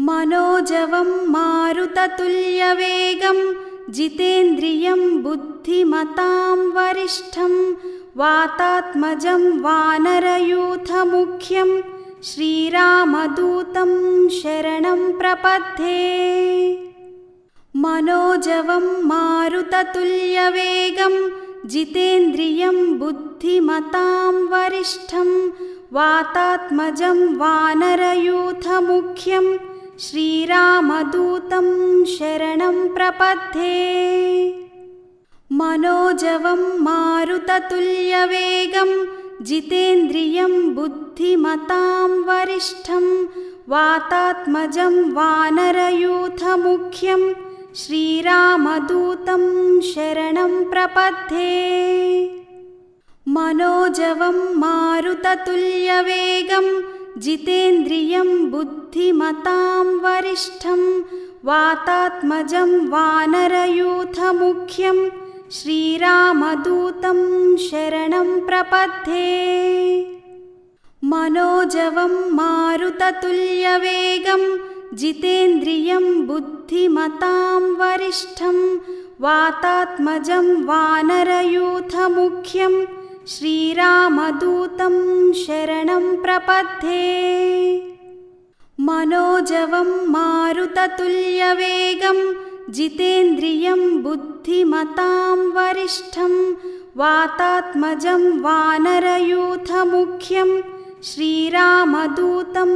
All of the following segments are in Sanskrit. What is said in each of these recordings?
मनोजवं मारुततुल्यवेगं जितेन्द्रियं बुद्धिमतां वरिष्ठं वातात्मजं वानरयूथमुख्यं श्रीरामदूतं शरणं प्रपद्ये। मनोजवं मारुततुल्यवेगं जितेन्द्रियं बुद्धिमतां वरिष्ठं वातात्मजं वानरयूथमुख्यं श्रीरामदूतं शरणं प्रपद्ये। मनोजवं मारुततुल्यवेगं जितेन्द्रियं बुद्धिमतां वरिष्ठं वातात्मजं वानरयूथमुख्यं श्रीरामदूतं शरणं प्रपद्ये। मनोजवं मारुततुल्यवेगं जितेन्द्रियं बुद्धिमतां वरिष्ठं वातात्मजं वानरयूथमुख्यं श्रीरामदूतं शरणं प्रपद्ये। मनोजवं मारुततुल्यवेगं जितेन्द्रियं बुद्धिमतां वरिष्ठं वातात्मजं वानरयूथमुख्यं श्रीरामदूतं शरणं प्रपद्ये। मनोजवं मारुततुल्यवेगं जितेन्द्रियं बुद्धिमतां वरिष्ठं वातात्मजं वानरयूथमुख्यं श्रीरामदूतं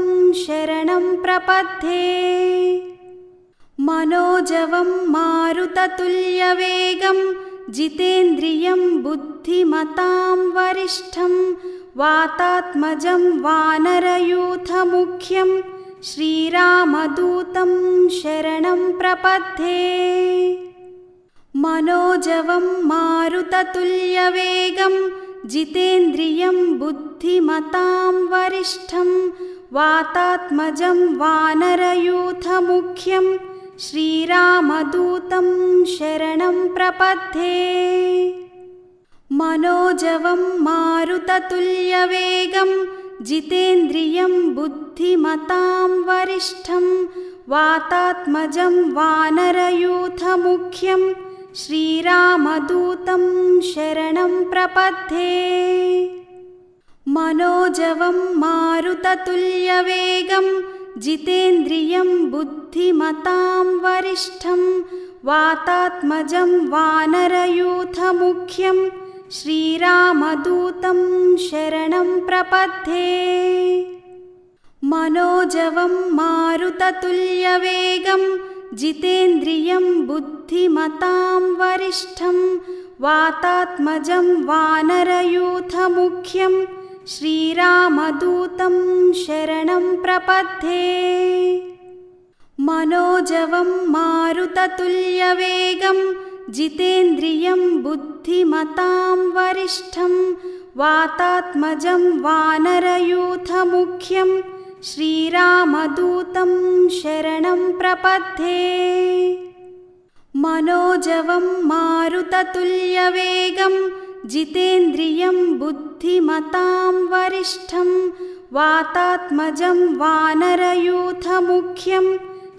शरणं प्रपद्ये। मनोजवं मारुततुल्यवेगं जितेन्द्रियं बुद्धिमतां वरिष्ठं वातात्मजं वानरयूथमुख्यं श्रीरामदूतं शरणं प्रपद्ये। मनोजवं मारुततुल्यवेगं जितेन्द्रियं बुद्धिमतां वरिष्ठं वातात्मजं वानरयूथमुख्यं श्रीरामदूतं शरणं प्रपद्ये। मनोजवं मारुततुल्यवेगं जितेन्द्रियं बुद्धिमतां वरिष्ठं वातात्मजं वानरयूथमुख्यं श्रीरामदूतं शरणं प्रपद्ये। मनोजवं मारुततुल्यवेगं जितेन्द्रियं बुद्धिमतां वरिष्ठं वातात्मजं वानरयूथमुख्यं श्रीरामदूतं शरणं प्रपद्ये। मनोजवं मारुततुल्यवेगं जितेन्द्रियं बुद्धिमतां वरिष्ठं वातात्मजं वानरयूथमुख्यं श्रीरामदूतं शरणं प्रपद्ये। मनोजवं मारुततुल्यवेगं जितेन्द्रियं बुद्धिमतां वरिष्ठं वातात्मजं वानरयूथमुख्यं श्रीरामदूतं शरणं प्रपद्ये। मनोजवं मारुततुल्यवेगं जितेन्द्रियं बुद्धिमतां वरिष्ठं वातात्मजं वानरयूथमुख्यं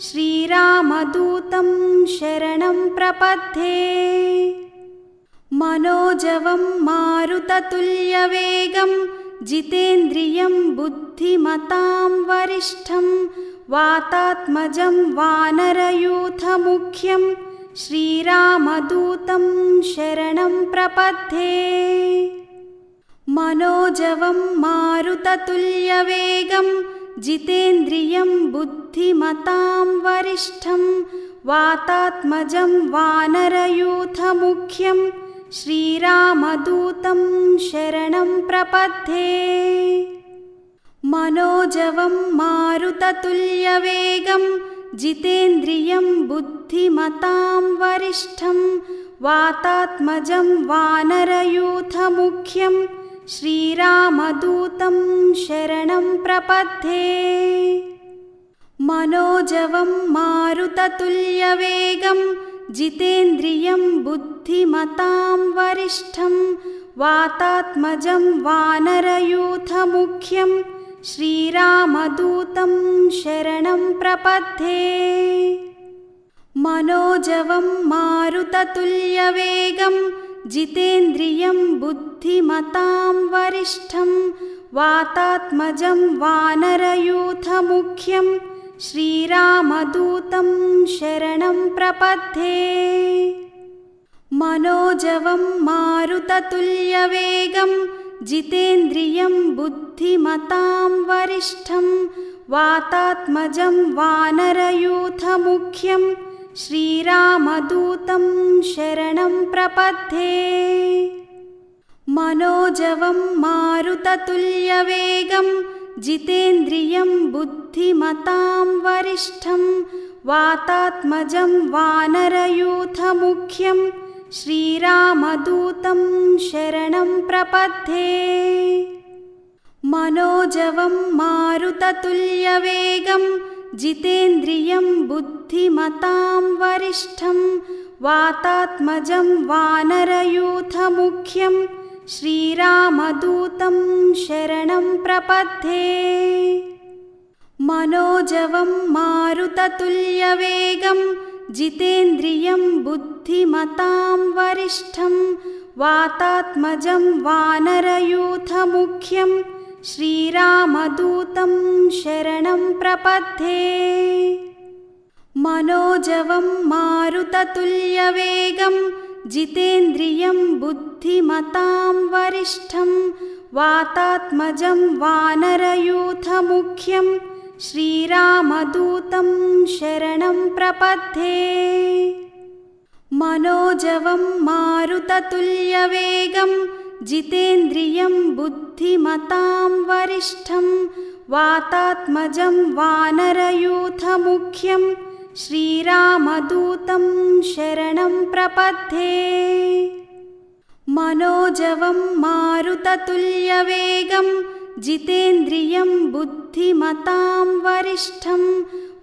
श्रीरामदूतं शरणं प्रपद्ये। मनोजवं मारुततुल्यवेगं जितेन्द्रियं बुद्धिमतां वरिष्ठं वातात्मजं वानरयूथमुख्यं श्रीरामदूतं शरणं प्रपद्ये। मनोजवं मारुततुल्यवेगं जितेन्द्रियं बुद्धिमतां वरिष्ठं वातात्मजं वानरयूथमुख्यं श्रीरामदूतं शरणं प्रपद्ये। मनोजवं मारुततुल्यवेगं जितेन्द्रियं बुद्धिमतां वरिष्ठं वातात्मजं वानरयूथमुख्यं श्रीरामदूतं शरणं प्रपद्ये। मनोजवं मारुततुल्यवेगं जितेन्द्रियं बुद्धिमतां वरिष्ठं वातात्मजं वानरयूथमुख्यं श्रीरामदूतं शरणं प्रपद्ये। मनोजवं मारुततुल्यवेगं जितेन्द्रियं बुद्धिमतां वरिष्ठं वातात्मजं वानरयूथमुख्यं श्रीरामदूतं शरणं प्रपद्ये। मनोजवं मारुततुल्यवेगं जितेन्द्रियं बुद्धिमतां वरिष्ठं वातात्मजं वानरयूथमुख्यं श्रीरामदूतं शरणं प्रपद्ये। मनोजवं मारुततुल्यवेगं जितेन्द्रियं बुद्धिमतां वरिष्ठं वातात्मजं वानरयूथमुख्यं श्रीरामदूतं शरणं प्रपद्ये। मनोजवं मारुततुल्यवेगं जितेन्द्रियं बुद्धिमतां वरिष्ठं वातात्मजं वानरयूथमुख्यं श्रीरामदूतं शरणं प्रपद्ये। मनोजवं मारुततुल्यवेगं जितेन्द्रियं बुद्धिमतां वरिष्ठं वातात्मजं वानरयूथमुख्यं श्रीरामदूतं शरणं प्रपद्ये। मनोजवं मारुततुल्यवेगं जितेन्द्रियं बुद्धिमतां वरिष्ठं वातात्मजं वानरयूथमुख्यं श्रीरामदूतं शरणं प्रपद्ये। मनोजवं मारुततुल्यवेगं जितेन्द्रियं बुद्धिमतां वरिष्ठं वातात्मजं वानरयूथमुख्यं श्रीरामदूतं शरणं प्रपद्ये। मनोजवं मारुततुल्यवेगं जितेन्द्रियं बुद्धिमतां वरिष्ठं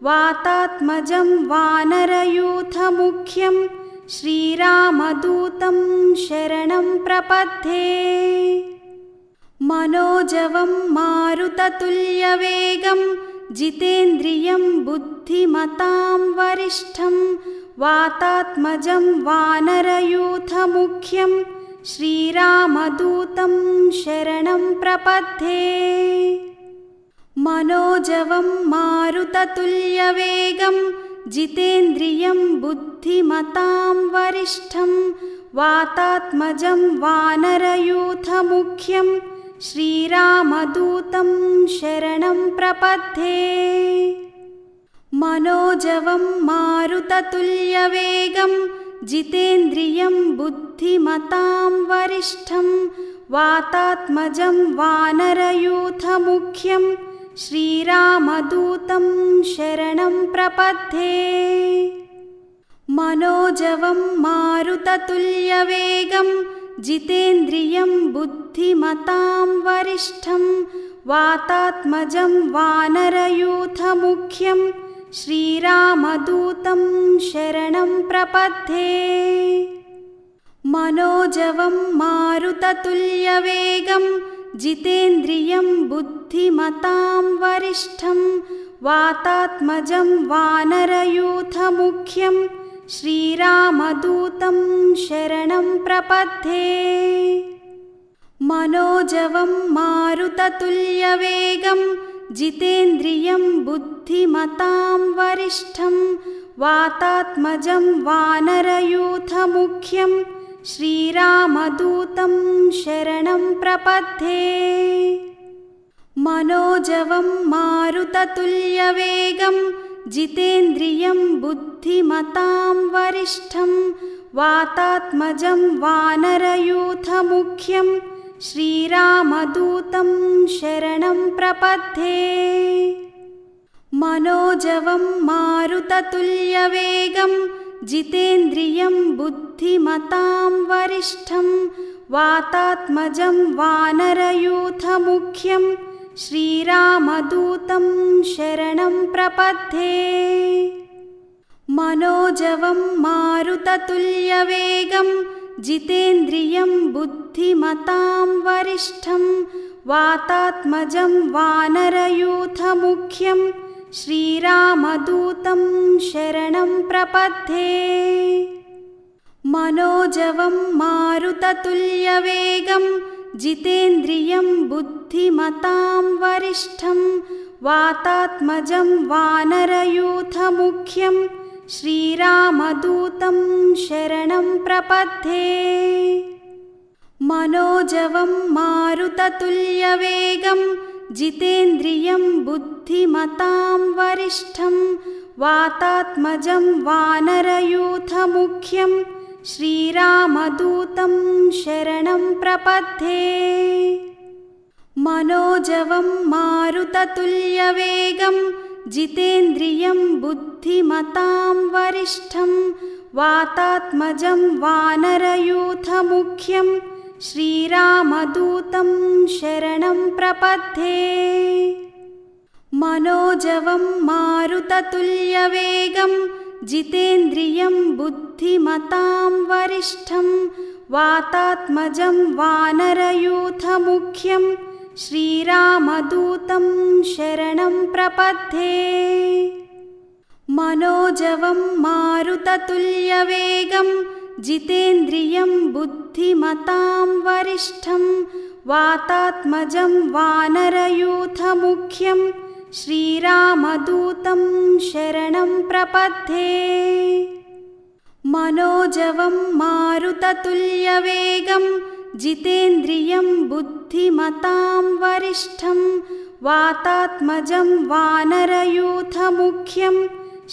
वातात्मजं वानरयूथमुख्यं श्रीरामदूतं शरणं प्रपद्ये। मनोजवं मारुततुल्यवेगं जितेन्द्रियं बुद्धिमतां वरिष्ठं वातात्मजं वानरयूथमुख्यं श्रीरामदूतं शरणं प्रपद्ये। मनोजवं मारुततुल्यवेगं जितेन्द्रियं बुद्धिमतां वरिष्ठं वातात्मजं वानरयूथमुख्यं श्रीरामदूतं शरणं प्रपद्ये। मनोजवं मारुततुल्यवेगं जितेन्द्रियं बुद्धिमतां वरिष्ठं वातात्मजं वानरयूथमुख्यं श्रीरामदूतं शरणं प्रपद्ये। मनोजवं मारुततुल्यवेगं जितेन्द्रियं बुद्धिमतां वरिष्ठं वातात्मजं वानरयूथमुख्यं श्रीरामदूतं शरणं प्रपद्ये। मनोजवं मारुततुल्यवेगं जितेन्द्रियं बुद्धिमतां वरिष्ठं वातात्मजं वानरयूथमुख्यं श्रीरामदूतं शरणं प्रपद्ये। मनोजवं मारुततुल्यवेगं जितेन्द्रियं बुद्धिमतां वरिष्ठं वातात्मजं वानरयूथमुख्यं श्रीरामदूतं शरणं प्रपद्ये। मनोजवं मारुततुल्यवेगं जितेन्द्रियं बुद्धिमतां वरिष्ठं वातात्मजं वानरयूथमुख्यं श्रीरामदूतं शरणं प्रपद्ये। मनोजवं मारुततुल्यवेगं जितेन्द्रियं बुद्धिमतां वरिष्ठं वातात्मजं वानरयूथमुख्यं श्रीरामदूतं शरणं प्रपद्ये। मनोजवं मारुततुल्यवेगं जितेन्द्रियं बुद्धिमतां वरिष्ठं वातात्मजं वानरयूथमुख्यं श्रीरामदूतं शरणं प्रपद्ये। मनोजवं मारुततुल्यवेगं जितेन्द्रियं बुद्धिमतां वरिष्ठं वातात्मजं वानरयूथमुख्यं श्रीरामदूतं शरणं प्रपद्ये। मनोजवं मारुततुल्यवेगं जितेन्द्रियं बुद्धिमतां वरिष्ठं वातात्मजं वानरयूथमुख्यं श्रीरामदूतं शरणं प्रपद्ये। मनोजवं मारुततुल्यवेगं जितेन्द्रियं बुद्धिमतां वरिष्ठं वातात्मजं वानरयूथमुख्यं श्रीरामदूतं शरणं प्रपद्ये। मनोजवं मारुततुल्यवेगं जितेन्द्रियं बुद्धिमतां वरिष्ठं वातात्मजं वानरयूथमुख्यं श्रीरामदूतं शरणं प्रपद्ये। मनोजवं मारुततुल्यवेगं जितेन्द्रियं बुद्धिमतां वरिष्ठं वातात्मजं वानरयूथमुख्यं श्रीरामदूतं शरणं प्रपद्ये। मनोजवं मारुततुल्यवेगं जितेन्द्रियं बुद्धिमतां वरिष्ठं वातात्मजं वानरयूथमुख्यं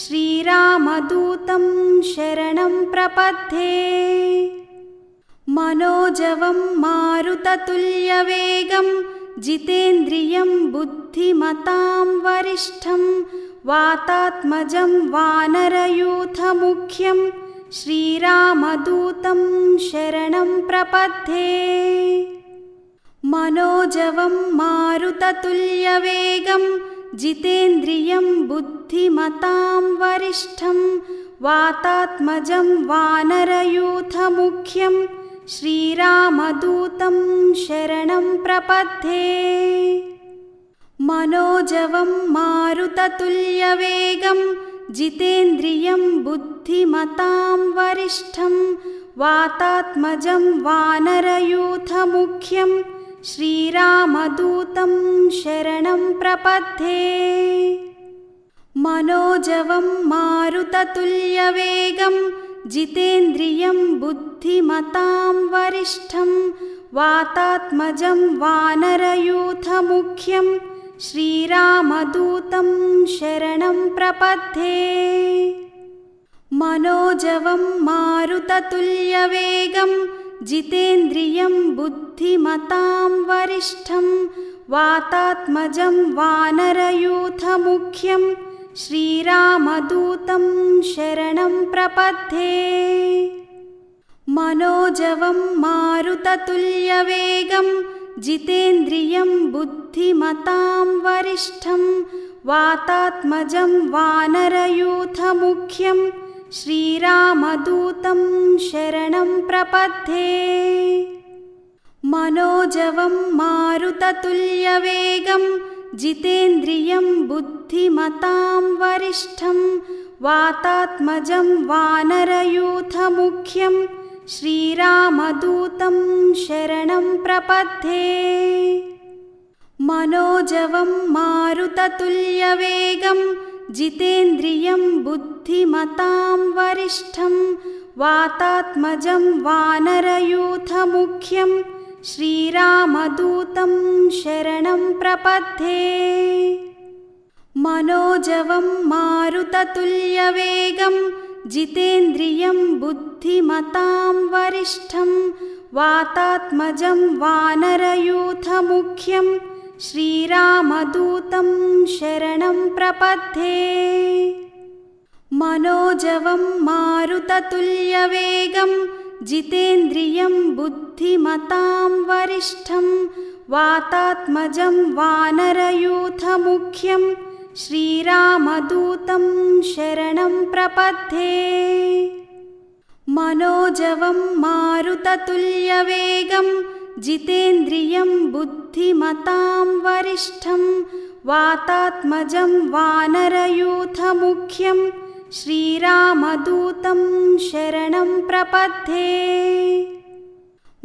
श्रीरामदूतं शरणं प्रपद्ये। मनोजवं मारुततुल्यवेगं जितेन्द्रियं बुद्धिमतां वरिष्ठं वातात्मजं वानरयूथमुख्यं श्रीरामदूतं शरणं प्रपद्ये। मनोजवं मारुततुल्यवेगं जितेन्द्रियं बुद्धिमतां वरिष्ठं वातात्मजं वानरयूथमुख्यं श्रीरामदूतं शरणं प्रपद्ये। मनोजवं मारुततुल्यवेगं जितेन्द्रियं बुद्धिमतां वरिष्ठं वातात्मजं वानरयूथमुख्यं श्रीरामदूतं शरणं प्रपद्ये। मनोजवं मारुततुल्यवेगं जितेन्द्रियं बुद्धिमतां वरिष्ठं वातात्मजं वानरयूथमुख्यं श्रीरामदूतं शरणं प्रपद्ये। मनोजवं मारुततुल्यवेगं जितेन्द्रियं बुद्धिमतां वरिष्ठं वातात्मजं वानरयूथमुख्यं श्रीरामदूतं शरणं प्रपद्ये। मनोजवं मारुततुल्यवेगं जितेन्द्रियं बुद्धिमतां वरिष्ठं वातात्मजं वानरयूथमुख्यं श्रीरामदूतं शरणं प्रपद्ये। मनोजवं मारुततुल्यवेगं जितेन्द्रियं बुद्धिमतां वरिष्ठं वातात्मजं वानरयूथमुख्यं श्रीरामदूतं शरणं प्रपद्ये। मनोजवं मारुततुल्यवेगं जितेन्द्रियं बुद्धिमतां वरिष्ठं वातात्मजं वानरयूथमुख्यं श्रीरामदूतं शरणं प्रपद्ये। मनोजवं मारुततुल्यवेगं जितेन्द्रियं बुद्धिमतां वरिष्ठं वातात्मजं वानरयूथमुख्यं श्रीरामदूतं शरणं प्रपद्ये। मनोजवं मारुततुल्यवेगं जितेन्द्रियं बुद्धिमतां वरिष्ठं वातात्मजं वानरयूथमुख्यं श्रीरामदूतं शरणं प्रपद्ये। मनोजवं मारुततुल्यवेगं जितेन्द्रियं बुद्धिमतां बुद्धिमतां वरिष्ठं वातात्मजं वानरयूथमुख्यं श्रीरामदूतं शरणं प्रपद्ये।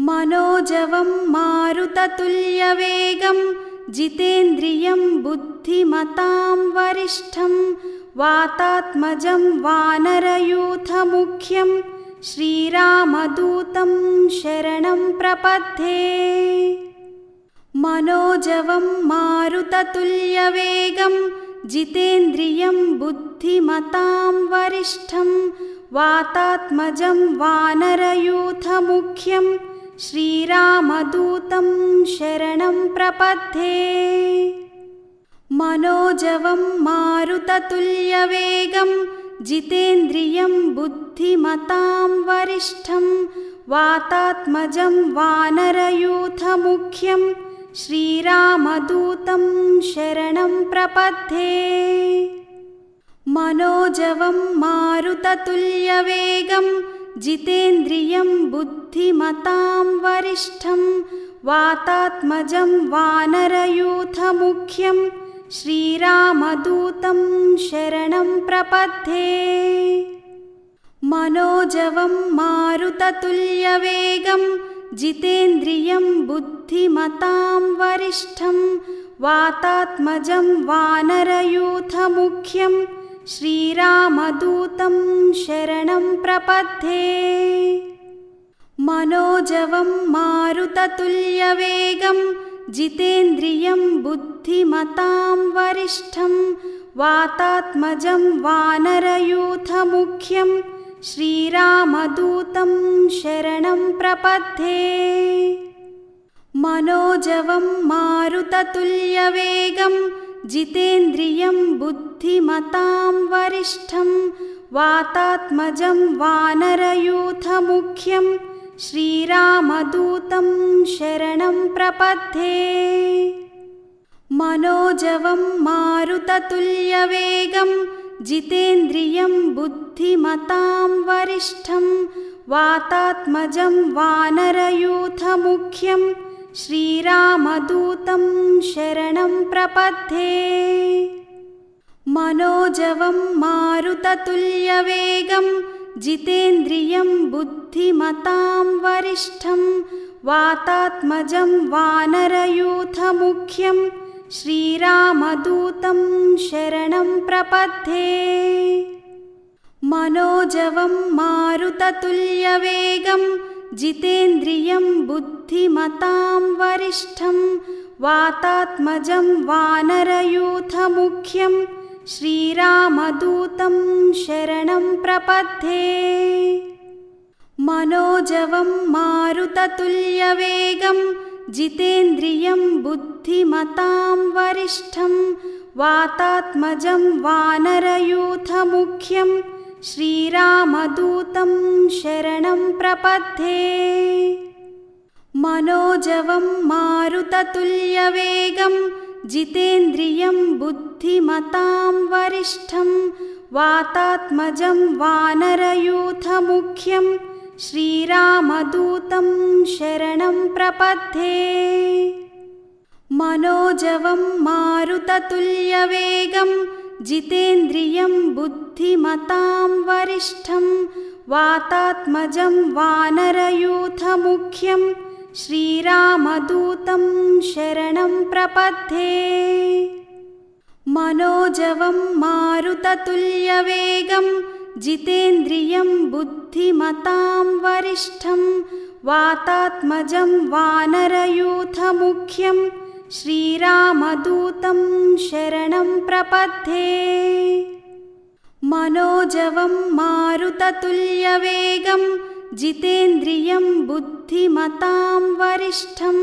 मनोजवं मारुततुल्यवेगं जितेन्द्रियं बुद्धिमतां वरिष्ठं वातात्मजं वानरयूथमुख्यं श्रीरामदूतं शरणं प्रपद्ये। मनोजवं मारुततुल्यवेगं जितेन्द्रियं बुद्धिमतां वरिष्ठं वातात्मजं वानरयूथमुख्यं श्रीरामदूतं शरणं प्रपद्ये। मनोजवं मारुततुल्यवेगं जितेन्द्रियं बुद्धिमतां वरिष्ठं वातात्मजं वानरयूथमुख्यं श्रीरामदूतं शरणं प्रपद्ये। मनोजवं मारुततुल्यवेगं जितेन्द्रियं बुद्धिमतां वरिष्ठं वातात्मजं वानरयूथमुख्यं श्रीरामदूतं शरणं प्रपद्ये। मनोजवं मारुततुल्यवेगं जितेन्द्रियं बुद्धिमतां वरिष्ठं वातात्मजं वानरयूथमुख्यं श्रीरामदूतं शरणं प्रपद्ये। मनोजवं मारुततुल्यवेगं जितेन्द्रियं बुद्धिमतां वरिष्ठं वातात्मजं वानरयूथमुख्यं श्रीरामदूतं शरणं प्रपद्ये। मनोजवं मारुततुल्यवेगं जितेन्द्रियं बुद्धिमतां वरिष्ठं वातात्मजं वानरयूथमुख्यं श्रीरामदूतं शरणं प्रपद्ये। मनोजवं मारुततुल्यवेगं जितेन्द्रियं बुद्धिमतां वरिष्ठं वातात्मजं वानरयूथमुख्यं श्रीरामदूतं शरणं प्रपद्ये। मनोजवं मारुततुल्यवेगं जितेन्द्रियं बुद्धिमतां वरिष्ठं वातात्मजं वानरयूथमुख्यं श्रीरामदूतं शरणं प्रपद्ये। मनोजवं मारुततुल्यवेगं जितेन्द्रियं बुद्धिमतां वरिष्ठं वातात्मजं वानरयूथमुख्यं श्रीरामदूतं शरणं प्रपद्ये। मनोजवं मारुततुल्यवेगं जितेन्द्रियं बुद्धिमतां वरिष्ठं वातात्मजं वानरयूथमुख्यं श्रीरामदूतं शरणं प्रपद्ये। मनोजवं मारुततुल्यवेगं जितेन्द्रियं बुद्धिमतां वरिष्ठं वातात्मजं वानरयूथमुख्यं श्रीरामदूतं शरणं प्रपद्ये। मनोजवं मारुततुल्यवेगं जितेन्द्रियं बुद्धिमतां वरिष्ठं वातात्मजं वानरयूथमुख्यं श्रीरामदूतं शरणं प्रपद्ये। मनोजवं मारुततुल्यवेगं जितेन्द्रियं बुद्धिमतां वरिष्ठं वातात्मजं वानरयूथमुख्यं श्रीरामदूतं शरणं प्रपद्ये। मनोजवं मारुततुल्यवेगं जितेन्द्रियं बुद्धिमतां वरिष्ठं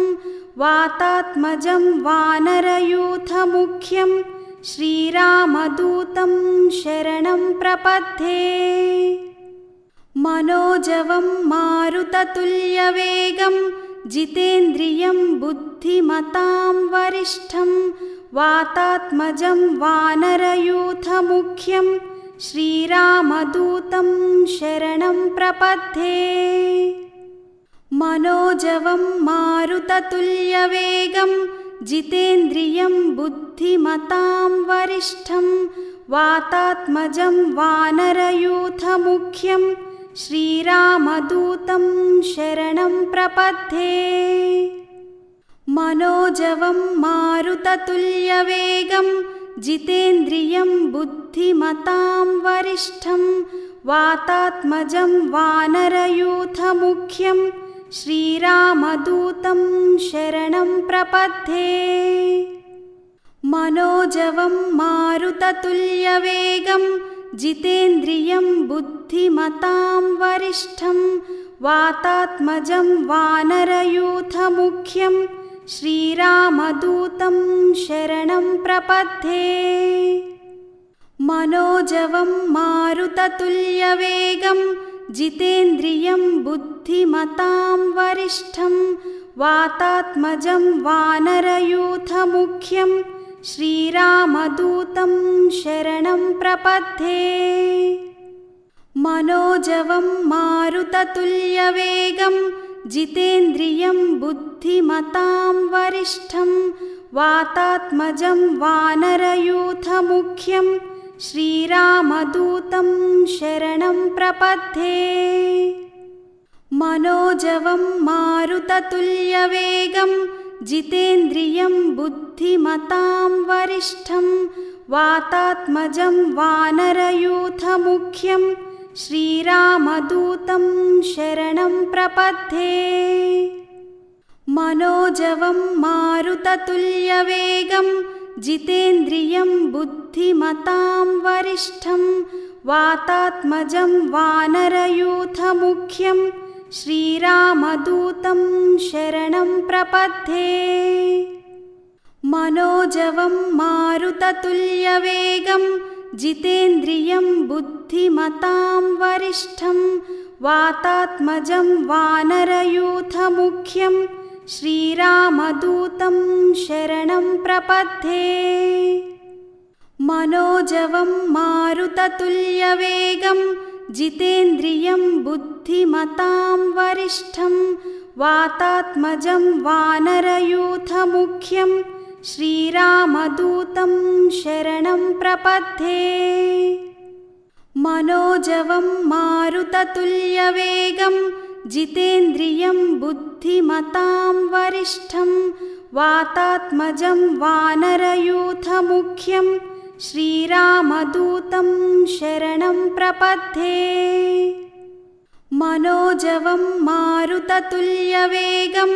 वातात्मजं वानरयूथमुख्यं श्रीरामदूतं शरणं प्रपद्ये। मनोजवं मारुततुल्यवेगं जितेन्द्रियं बुद्धिमतां वरिष्ठं वातात्मजं वानरयूथमुख्यं श्रीरामदूतं शरणं प्रपद्ये। मनोजवं मारुततुल्यवेगं जितेन्द्रियं बुद्धिमतां वरिष्ठं वातात्मजं वानरयूथमुख्यं श्रीरामदूतं शरणं प्रपद्ये। मनोजवं मारुततुल्यवेगं जितेन्द्रियं बुद्धिमतां वरिष्ठं वातात्मजं वानरयूथमुख्यं श्रीरामदूतं शरणं प्रपद्ये। मनोजवं मारुततुल्यवेगं जितेन्द्रियं बुद्धिमतां वरिष्ठं वातात्मजं वानरयूथमुख्यं श्रीरामदूतं शरणं प्रपद्ये। मनोजवं मारुततुल्यवेगं जितेन्द्रियं बुद्धिमतां वरिष्ठं वातात्मजं वानरयूथमुख्यं श्रीरामदूतं शरणं प्रपद्ये। मनोजवं मारुततुल्यवेगं जितेन्द्रियं बुद्धिमतां वरिष्ठं वातात्मजं वानरयूथमुख्यं श्रीरामदूतं शरणं प्रपद्ये। मनोजवं मारुततुल्यवेगं जितेन्द्रियं बुद्धिमतां वरिष्ठं वातात्मजं वानरयूथमुख्यं श्रीरामदूतं शरणं प्रपद्ये। मनोजवं मारुततुल्यवेगं जितेन्द्रियं बुद्धिमतां वरिष्ठं वातात्मजं वानरयूथमुख्यं श्रीरामदूतं शरणं प्रपद्ये। मनोजवं मारुततुल्यवेगं जितेन्द्रियं बुद्धिमतां वरिष्ठं वातात्मजं वानरयूथमुख्यं श्रीरामदूतं शरणं प्रपद्ये। मनोजवं मारुततुल्यवेगं जितेन्द्रियं बुद्धिमतां वरिष्ठं वातात्मजं वानरयूथमुख्यं श्रीरामदूतं शरणं प्रपद्ये। मनोजवं मारुततुल्यवेगं जितेन्द्रियं बुद्धिमतां वरिष्ठं वातात्मजं वानरयूथमुख्यं श्रीरामदूतं शरणं प्रपद्ये। मनोजवं मारुततुल्यवेगं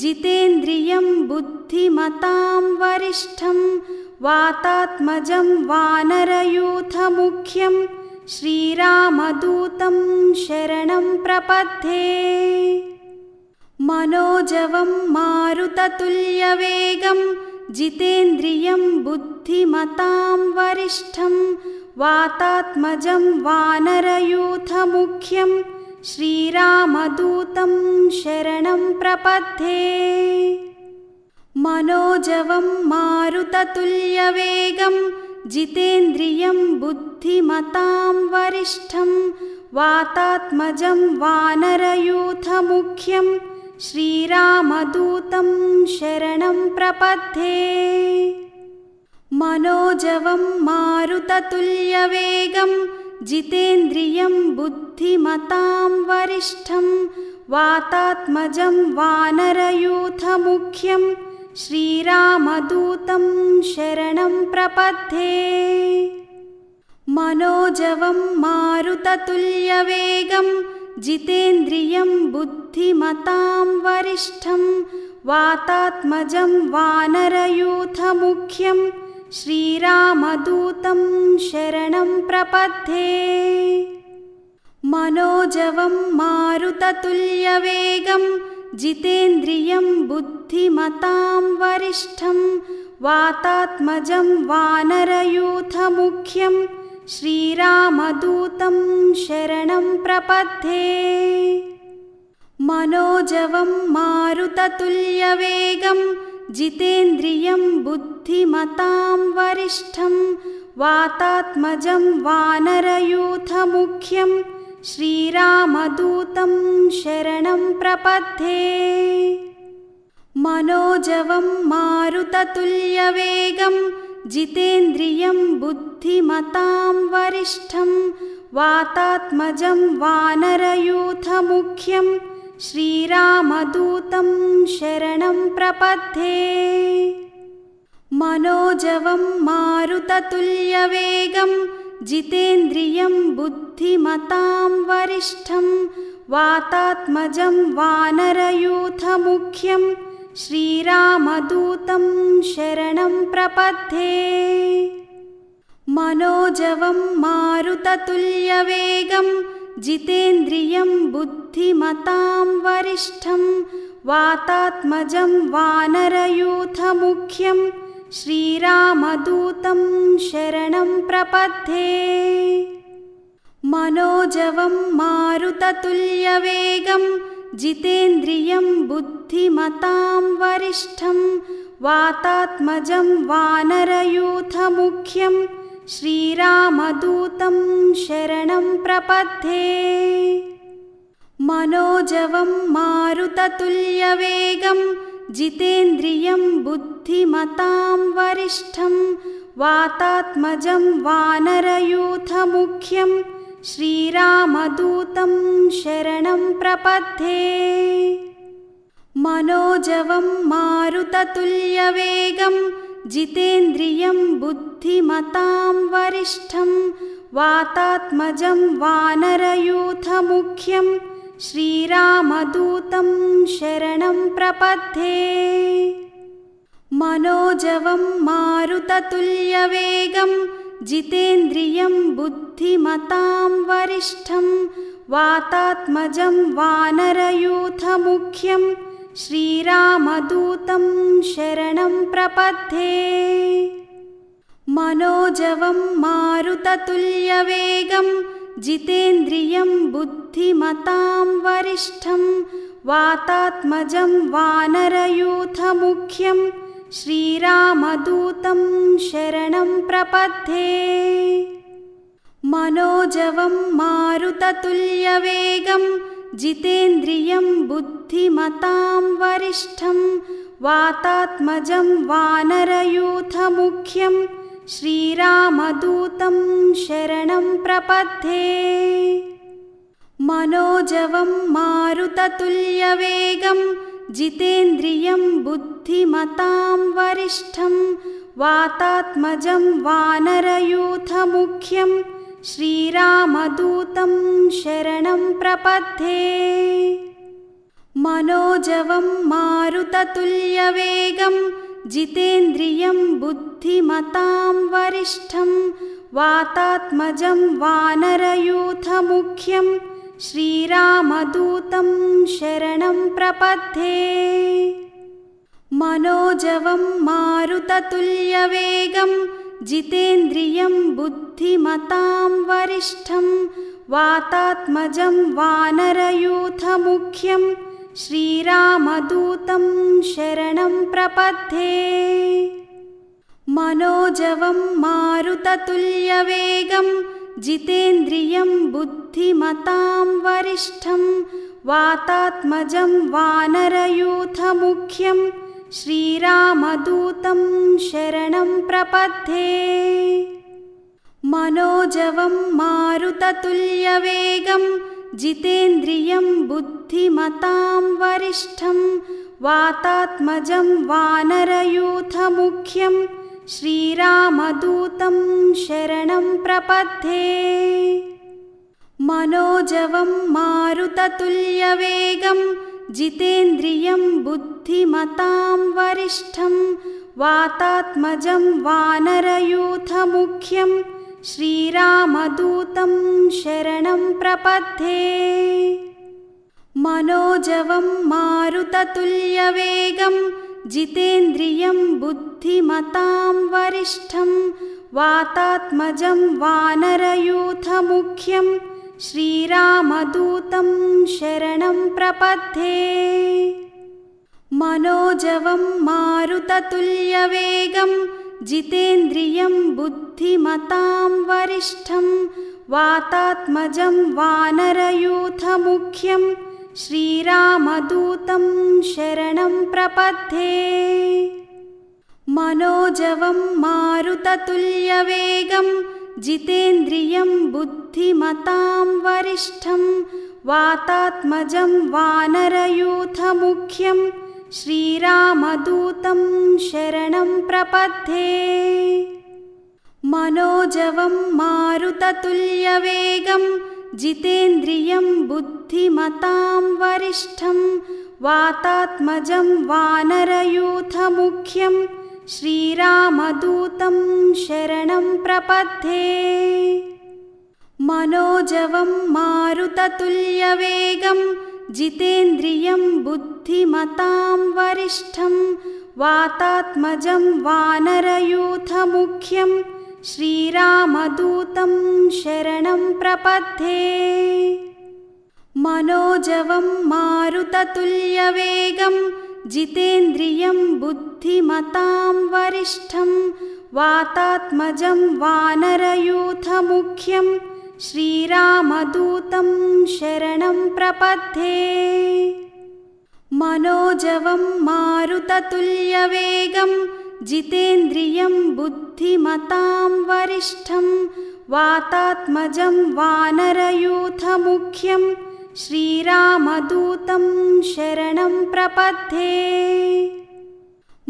जितेन्द्रियं बुद्धिमतां वरिष्ठं वातात्मजं वानरयूथमुख्यं श्रीरामदूतं शरणं प्रपद्ये। मनोजवं मारुततुल्यवेगं जितेन्द्रियं बुद्धिमतां वरिष्ठं वातात्मजं वानरयूथमुख्यं श्रीरामदूतं शरणं प्रपद्ये। मनोजवं मारुततुल्यवेगं जितेन्द्रियं बुद्धिमतां वरिष्ठं वातात्मजं वानरयूथमुख्यं श्रीरामदूतं शरणं प्रपद्ये। मनोजवं मारुततुल्यवेगं जितेन्द्रियं बुद्धिमतां वरिष्ठं वातात्मजं वानरयूथमुख्यं श्रीरामदूतं शरणं प्रपद्ये। मनोजवं मारुततुल्यवेगं जितेन्द्रियं बुद्धिमतां वरिष्ठं वातात्मजं वानरयूथमुख्यं श्रीरामदूतं शरणं प्रपद्ये। मनोजवं मारुततुल्यवेगं जितेन्द्रियं बुद्धिमतां वरिष्ठं वातात्मजं वानरयूथमुख्यं श्रीरामदूतं शरणं प्रपद्ये। मनोजवं मारुततुल्यवेगं जितेन्द्रियं बुद्धिमतां वरिष्ठं वातात्मजं वानरयूथमुख्यं श्रीरामदूतं शरणं प्रपद्ये। मनोजवं मारुततुल्यवेगं जितेन्द्रियं बुद्धिमतां वरिष्ठं वातात्मजं वानरयूथमुख्यं श्रीरामदूतं शरणं प्रपद्ये। मनोजवं मारुततुल्यवेगं जितेन्द्रियं बुद्धिमतां वरिष्ठं वातात्मजं वानरयूथमुख्यं श्रीरामदूतं शरणं प्रपद्ये। मनोजवं मारुततुल्यवेगं जितेन्द्रियं बुद्धिमतां वरिष्ठं वातात्मजं वानरयूथमुख्यं श्रीरामदूतं शरणं प्रपद्ये। मनोजवं मारुततुल्यवेगं जितेन्द्रियं बुद्धिमतां वरिष्ठं वातात्मजं वानरयूथमुख्यं श्रीरामदूतं शरणं प्रपद्ये। मनोजवं मारुततुल्यवेगं जितेन्द्रियं बुद्धिमतां वरिष्ठं वातात्मजं वानरयूथमुख्यं श्रीरामदूतं शरणं प्रपद्ये। मनोजवं मारुततुल्यवेगं जितेन्द्रियं बुद्धिमतां वरिष्ठं वातात्मजं वानरयूथमुख्यं श्रीरामदूतं शरणं प्रपद्ये। मनोजवं मारुततुल्यवेगं जितेन्द्रियं बुद्धिमतां वरिष्ठं वातात्मजं वानरयूथमुख्यं श्रीरामदूतं शरणं प्रपद्ये। मनोजवं मारुततुल्यवेगं जितेन्द्रियं बुद्धिमतां वरिष्ठं वातात्मजं वानरयूथमुख्यं श्रीरामदूतं शरणं प्रपद्ये। मनोजवं मारुततुल्यवेगं जितेन्द्रियं बुद्धिमतां वरिष्ठं वातात्मजं वानरयूथमुख्यं श्रीरामदूतं शरणं प्रपद्ये। मनोजवं मारुततुल्यवेगं जितेन्द्रियं बुद्धिमतां वरिष्ठं वातात्मजं वानरयूथमुख्यं श्रीरामदूतं शरणं प्रपद्ये। मनोजवं मारुततुल्यवेगं जितेन्द्रियं बुद्धिमतां वरिष्ठं वातात्मजं वानरयूथमुख्यं श्रीरामदूतं शरणं प्रपद्ये। मनोजवं मारुततुल्यवेगं जितेन्द्रियं बुद्धिमतां वरिष्ठं वातात्मजं वानरयूथमुख्यं श्रीरामदूतं शरणं प्रपद्ये। मनोजवं मारुततुल्यवेगं जितेन्द्रियं बुद्धिमतां वरिष्ठं वातात्मजं वानरयूथमुख्यं श्रीरामदूतं शरणं प्रपद्ये। मनोजवं मारुततुल्यवेगं जितेन्द्रियं बुद्धिमतां वरिष्ठं वातात्मजं वानरयूथमुख्यं श्रीरामदूतं शरणं प्रपद्ये। मनोजवं मारुततुल्यवेगं जितेन्द्रियं बुद्धिमतां वरिष्ठं वातात्मजं वानरयूथमुख्यं श्रीरामदूतं शरणं प्रपद्ये। मनोजवं मारुततुल्यवेगं जितेन्द्रियं बुद्धिमतां वरिष्ठं वातात्मजं वानरयूथमुख्यं श्रीरामदूतं शरणं प्रपद्ये। मनोजवं मारुततुल्यवेगं जितेन्द्रियं बुद्धिमतां वरिष्ठं वातात्मजं वानरयूथमुख्यं श्रीरामदूतं शरणं प्रपद्ये मनोजवं मारुततुल्यवेगं जितेन्द्रियं बुद्धिमतां वरिष्ठं वातात्मजं वानरयूथमुख्यं श्रीरामदूतं शरणं प्रपद्ये मनोजवं मारुततुल्यवेगं जितेन्द्रियं बुद्धिमतां वरिष्ठं वातात्मजं वानरयूथमुख्यं श्रीरामदूतं शरणं प्रपद्ये मनोजवं मारुततुल्यवेगं जितेन्द्रियं बुद्धिमतां वरिष्ठं वातात्मजं वानरयूथमुख्यं श्रीरामदूतं शरणं प्रपद्ये मनोजवं मारुततुल्यवेगं जितेन्द्रियं बुद्धिमतां वरिष्ठं वातात्मजं वानरयूथमुख्यं श्रीरामदूतं शरणं प्रपद्ये मनोजवं मारुततुल्यवेगं जितेन्द्रियं बुद्धिमतां वरिष्ठं वातात्मजं वानरयूथमुख्यं श्रीरामदूतं शरणं प्रपद्ये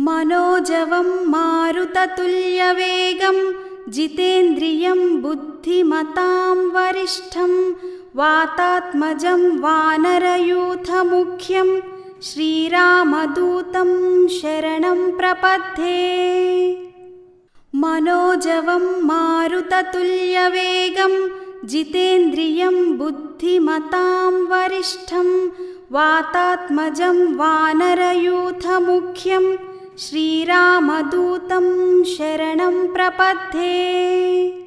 मनोजवं मारुततुल्यवेगं जितेन्द्रियं बुद्धिमतां वरिष्ठं वातात्मजं वानरयूथमुख्यं श्रीरामदूतं शरणं प्रपद्ये मनोजवं मारुततुल्यवेगं जितेन्द्रियं बुद्धिमतां वरिष्ठं वातात्मजं वानरयूथमुख्यं श्रीरामदूतं शरणं प्रपद्ये।